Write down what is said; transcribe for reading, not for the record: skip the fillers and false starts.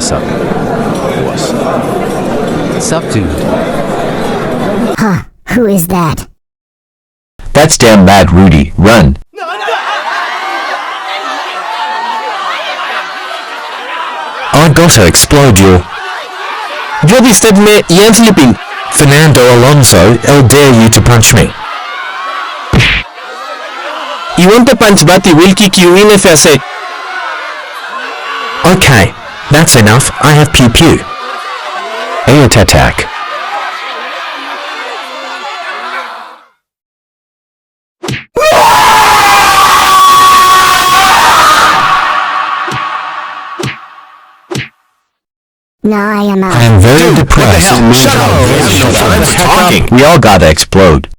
What's up? What's up, dude? Huh, who is that? That's damn bad, Rudy. Run. I gotta explode you. Yo viste me Ian Flipping. Fernando Alonso, I'll dare you to punch me. You want to punch Batty will kick you in if I say. Okay, that's enough. I have pew pew. Attack. Now I am out. I am very depressed. Shut up! We all gotta explode.